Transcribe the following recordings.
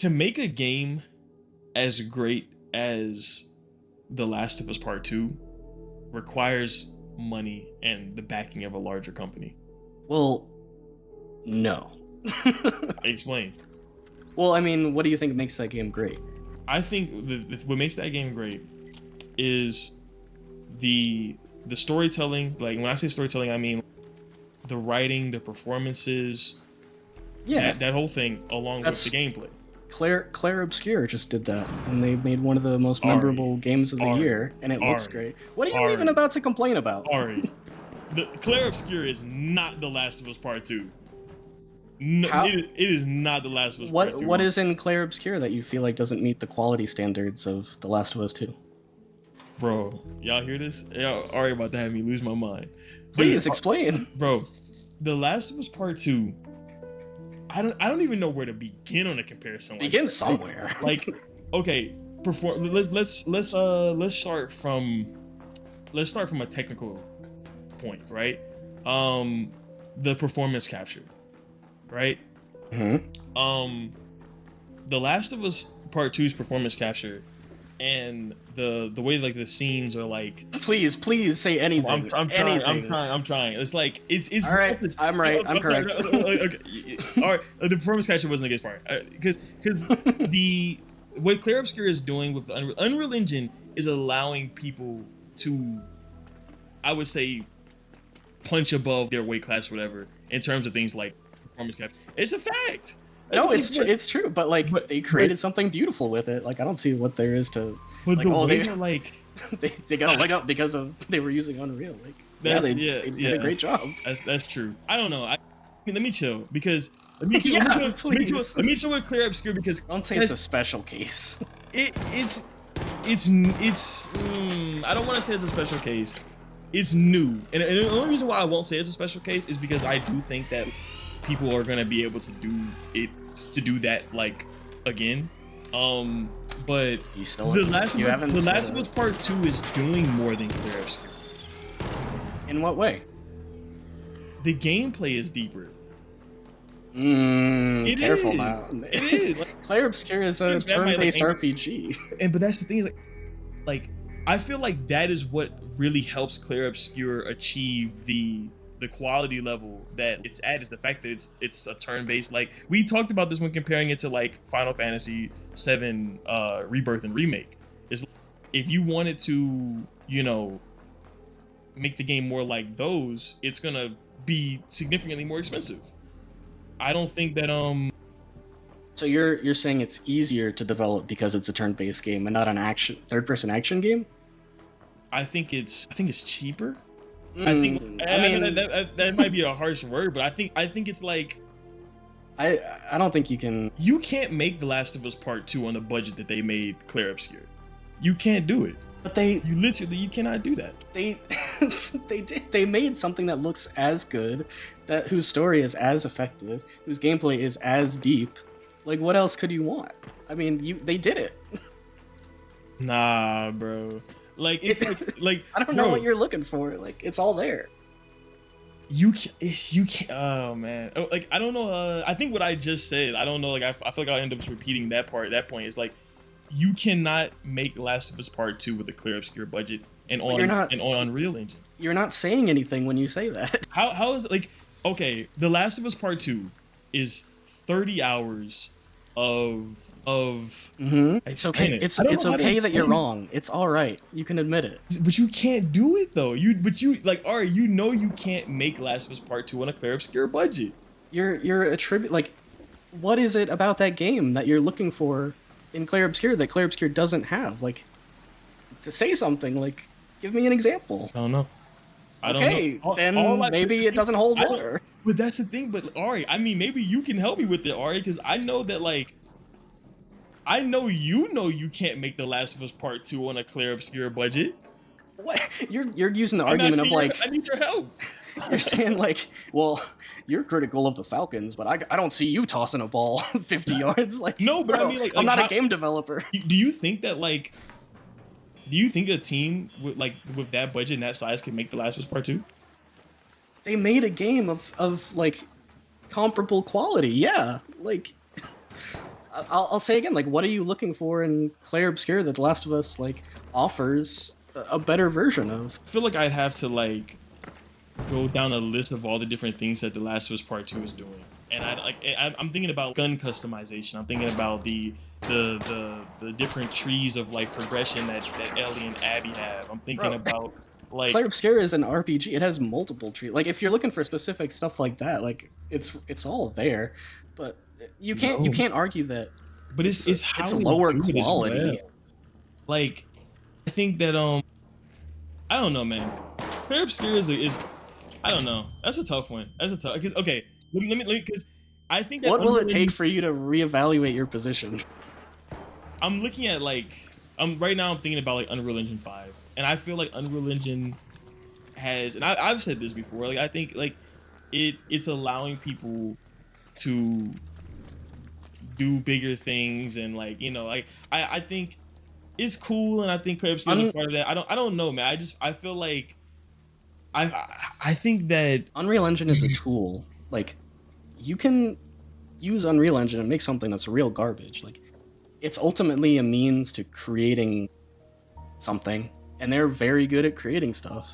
To make a game as great as The Last of Us Part 2 requires money and the backing of a larger company. Well, no. I explain. Well, I mean, what do you think makes that game great? I think what makes that game great is the storytelling. Like when I say storytelling, I mean the writing, the performances, Yeah, that whole thing, along with the gameplay. Claire Obscure just did that, and they made one of the most Ari, memorable games of the Ari, year, and it looks Ari, great. What are you Ari. even about to complain about? Ari, the Claire Obscure is not The Last of Us Part 2. No, How- it is not The Last of Us Part 2. What is in Claire Obscure that you feel like doesn't meet the quality standards of The Last of Us 2? Bro, y'all hear this? Y'all Ari about to have me lose my mind. Please Dude, explain. Bro, The Last of Us Part 2, I don't even know where to begin on a comparison. Begin somewhere. Like, okay, let's start from a technical point, right? The performance capture, right? Mm-hmm. The Last of Us Part 2's performance capture and the way like the scenes are like. Please say anything. I'm trying. It's like it's. All right, I'm right. I'm correct. Okay. All right, the performance capture wasn't the biggest part because what Claire Obscure is doing with the Unreal Engine is allowing people to, I would say, punch above their weight class, or whatever, in terms of things like performance capture. It's a fact. No, it's true, but like they created something beautiful with it. Like I don't see what there is to. But like, the way they're like, they got a leg up because they were using Unreal. Like they did a great job. That's true. I don't know. I mean, let me chill because let me chill with Claire Obscure because don't say it's a special case. It's I don't want to say it's a special case. It's new, and the only reason why I won't say it's a special case is because I do think that people are gonna be able to do that like again. But The Last of Us Part 2 is doing more than Claire Obscure. In what way? The gameplay is deeper. Careful now. It is. Like, Claire Obscure is a turn-based RPG. But that's the thing is like I feel like that is what really helps Claire Obscure achieve the quality level that it's at, is the fact that it's a turn-based. Like we talked about this when comparing it to like Final Fantasy VII Rebirth and Remake. Is if you wanted to, make the game more like those, it's gonna be significantly more expensive. I don't think that So you're saying it's easier to develop because it's a turn-based game and not an third-person action game? I think it's cheaper. I mean that might be a harsh word, but I think it's like I don't think you can. You can't make The Last of Us Part 2 on the budget that they made Claire Obscure. You can't do it. But you cannot do that. They made something that looks as good, whose story is as effective, whose gameplay is as deep. Like what else could you want? I mean, they did it. Nah, bro. Like it's like I don't know what you're looking for. Like it's all there. You can't. Oh man. Like I don't know. I think what I just said. I don't know. Like I feel like I'll end up repeating that part. That point is like, you cannot make Last of Us Part 2 with a Claire Obscure budget and on Unreal Engine. You're not saying anything when you say that. How is it like? Okay, The Last of Us Part 2 is 30 hours of. It's okay. It's okay that you're wrong. It's all right. You can admit it. But you can't do it though. You Ari, you can't make Last of Us Part 2 on a Claire Obscure budget. You're attribute like, what is it about that game that you're looking for in Claire Obscure that Claire Obscure doesn't have? Like, to say something. Like, give me an example. I don't know. Okay, then maybe it doesn't hold water. But that's the thing. But Ari, I mean, maybe you can help me with it, Ari, because I know that like. I know you can't make The Last of Us Part 2 on a Claire Obscure budget. What? You're using the argument of like, I need your help. You're saying like, well, you're critical of the Falcons, but I don't see you tossing a ball 50 yards. Like, no, but bro, I mean, like, I'm not a game developer. Do you think that like, do you think a team with that budget and that size could make The Last of Us Part 2? They made a game of like comparable quality. Yeah, like. I'll say again, like, what are you looking for in Clair Obscur that The Last of Us like offers a better version of? I feel like I'd have to like go down a list of all the different things that The Last of Us Part Two is doing, and I'm thinking about gun customization. I'm thinking about the different trees of like progression that Ellie and Abby have. I'm thinking Bro. about like Clair Obscur is an RPG. It has multiple trees. Like if you're looking for specific stuff like that, like it's all there. But you no, can't argue that but it's how it's we lower do it as quality. well. Like I think that I don't know, man. Clair Obscur is I don't know. That's a tough one. That's a tough because okay, let me because I think that What will it Unreal take for you to reevaluate your position? I'm looking at like I'm right now. I'm thinking about like Unreal Engine 5, and I feel like Unreal Engine has, and I've said this before. Like I think like it's allowing people to do bigger things, and like you know, like I think it's cool, and I think Clair Obscur is a part of that. I don't know, man. I feel like I think that Unreal Engine is a tool. Like you can use Unreal Engine and make something that's real garbage. Like it's ultimately a means to creating something, and they're very good at creating stuff.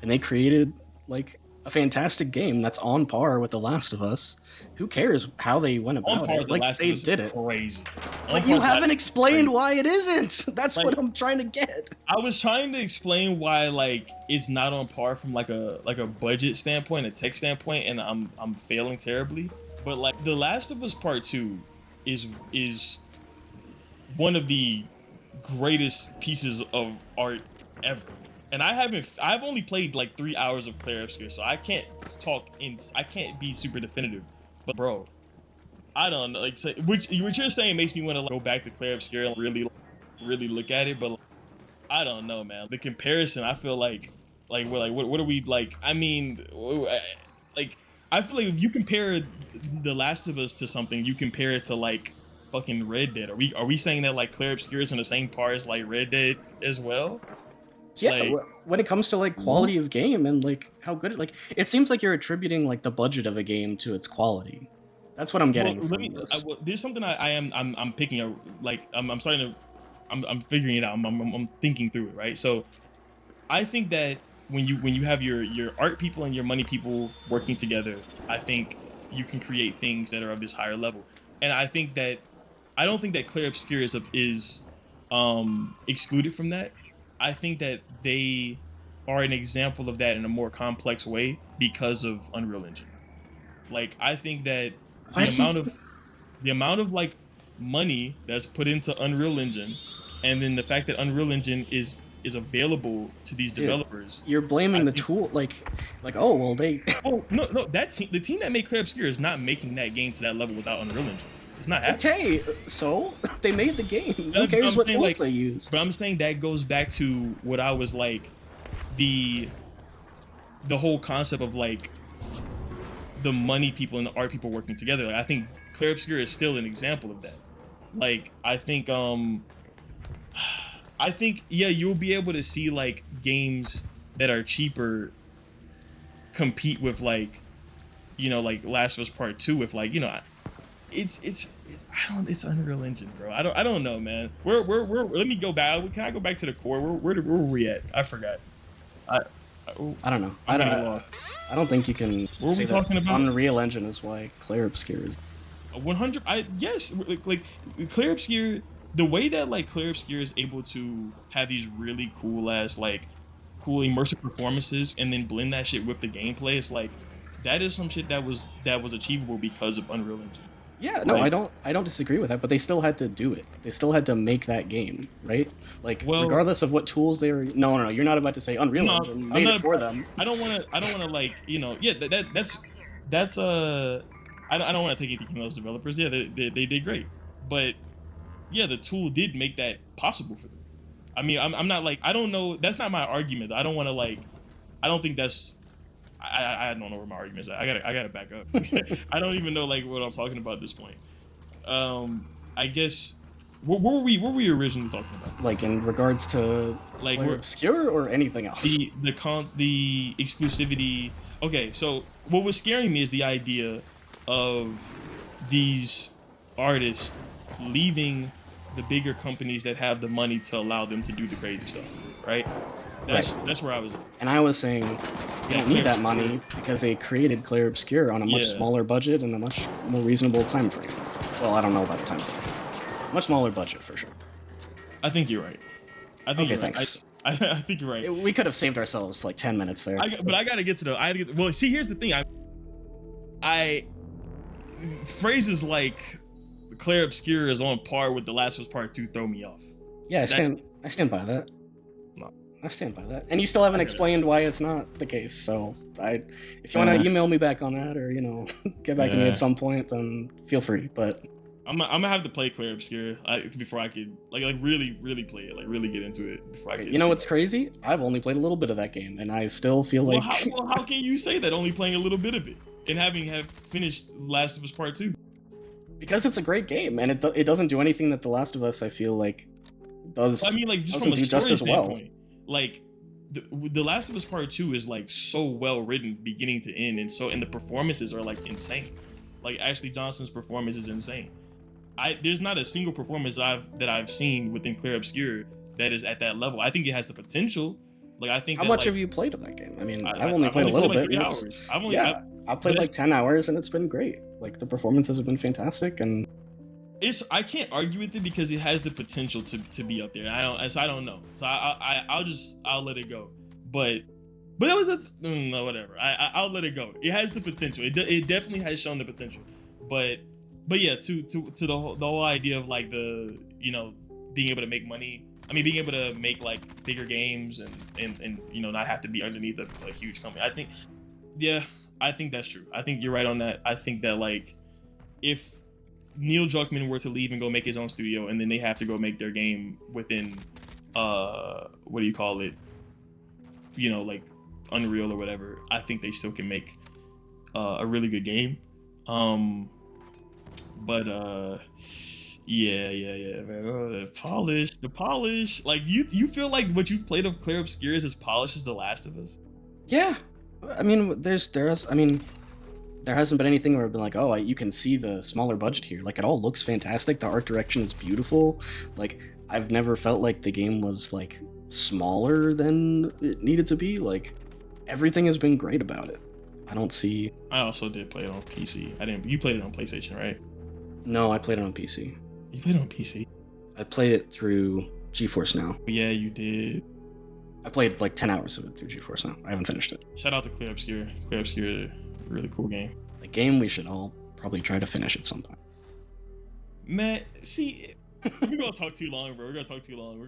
And they created like a fantastic game that's on par with The Last of Us. Who cares how they went on about par it? with The Like Last they of Us did is it. crazy. Like On you par with haven't The explained Last why it isn't. That's Like- what I'm trying to get. I was trying to explain why like it's not on par from like a budget standpoint, a tech standpoint, and I'm failing terribly. But like The Last of Us Part 2 is one of the greatest pieces of art ever. And I've only played like 3 hours of Clair Obscur, so I can't be super definitive. But bro, I don't know, like what you're saying makes me want to like, go back to Clair Obscur and really look at it, but like, I don't know, man. The comparison, I feel like what are we like? I mean, like I feel like if you compare The Last of Us to something, you compare it to like fucking Red Dead. Are we saying that like Clair Obscur is on the same par as like Red Dead as well? Yeah, Like, when it comes to like quality of game and like how good it, like it seems like you're attributing like the budget of a game to its quality. That's what I'm getting well, from this. there's something I'm picking up. Like I'm starting to I'm figuring it out. I'm thinking through it, right? So I think that when you have your art people and your money people working together, I think you can create things that are of this higher level. And I think that I don't think that Clair Obscur is excluded from that. I think that they are an example of that in a more complex way because of Unreal Engine. Like I think that Why the do you amount of the amount of like money that's put into Unreal Engine, and then the fact that Unreal Engine is available to these Dude, developers. You're blaming I the think- tool, like oh well they. Oh no, the team that made Clair Obscur is not making that game to that level without Unreal Engine. It's not happening. Okay, so they made the game. Who I'm cares what saying, tools like, they used? But I'm saying that goes back to what I was like, the whole concept of like the money people and the art people working together. Like, I think Clair Obscur is still an example of that. Like I think yeah, you'll be able to see like games that are cheaper compete with like like Last of Us Part 2 with like it's it's Unreal Engine, bro. I don't know, man. We're let me go back. Can I go back to the core? Where were we at? I forgot. I don't know. I'm getting lost. I don't think you can. What were say we that talking about? Unreal Engine is why Clair Obscur is. 100. Yes, like Clair Obscur. The way that like Clair Obscur is able to have these really cool ass like cool immersive performances and then blend that shit with the gameplay, it's like that is some shit that was achievable because of Unreal Engine. Yeah, no, Like- I don't disagree with that, but they still had to do it. They still had to make that game, right? Like, Well- regardless of what tools they were. No, you're not about to say Unreal No, Engine I'm made not it for about- them. I don't want to like yeah that's I don't want to take anything from those developers. Yeah, they did great, but yeah, the tool did make that possible for them. I mean, I'm not like I don't know. That's not my argument. I don't want to like. I don't think that's. I don't know where my argument is at. I gotta back up. I don't even know like what I'm talking about at this point. I guess what were we originally talking about? Like in regards to Like Clair we're Obscur or anything else. the exclusivity. Okay, so what was scaring me is the idea of these artists leaving the bigger companies that have the money to allow them to do the crazy stuff, right? That's where I was at. And I was saying, you don't need that money because they created Clair Obscur on a much smaller budget and a much more reasonable time frame. Well, I don't know about the time frame. Much smaller budget for sure. I think you're right. I think you're thanks. Right. I think you're right. We could have saved ourselves like 10 minutes there. But I gotta get to the. Well, see, here's the thing. I phrases like Clair Obscur is on par with The Last of Us Part 2 throw me off. Yeah, I stand by that. No. I stand by that. And you still haven't explained why it's not the case. So if you want to email me back on that, or get back to me at some point, then feel free. But I'm gonna have to play Clair Obscur before I could like really play it, like really get into it before I could. You know what's crazy? I've only played a little bit of that game, and I still feel like. How can you say that only playing a little bit of it and having finished Last of Us Part 2? Because it's a great game, and it doesn't do anything that The Last of Us, I feel like, does. I mean, like just from a story standpoint, like the Last of Us Part 2 is like so well written, beginning to end, and the performances are like insane. Like Ashley Johnson's performance is insane. There's not a single performance that I've seen within Clair Obscur that is at that level. I think it has the potential. Like I think. How much have you played of that game? I mean, I've only played a little bit. 3 hours. I've played like 10 hours, and it's been great. Like the performances have been fantastic, and I can't argue with it because it has the potential to be up there. I don't know. So I'll let it go. But that was no, whatever. I'll let it go. It has the potential. It definitely has shown the potential. But yeah, to the whole idea of like the being able to make money. I mean, being able to make like bigger games and not have to be underneath a huge company. I think that's true. I think you're right on that. I think that like if Neil Druckmann were to leave and go make his own studio, and then they have to go make their game within what do you call it? Like Unreal or whatever. I think they still can make a really good game. Yeah, man. The polish. Like you feel like what you've played of Clair Obscur is as polished as The Last of Us? Yeah. I mean, there hasn't been anything where I've been like, oh, you can see the smaller budget here. Like, it all looks fantastic. The art direction is beautiful. Like, I've never felt like the game was, like, smaller than it needed to be. Like, everything has been great about it. I also did play it on PC. You played it on PlayStation, right? No, I played it on PC. You played it on PC? I played it through GeForce Now. Yeah, you did. I played like 10 hours of it through GeForce Now. I haven't finished it. Shout out to Clair Obscur. Clair Obscur, really cool game. A game we should all probably try to finish at some point. Man, see, we're gonna talk too long, bro. We're gonna talk too long.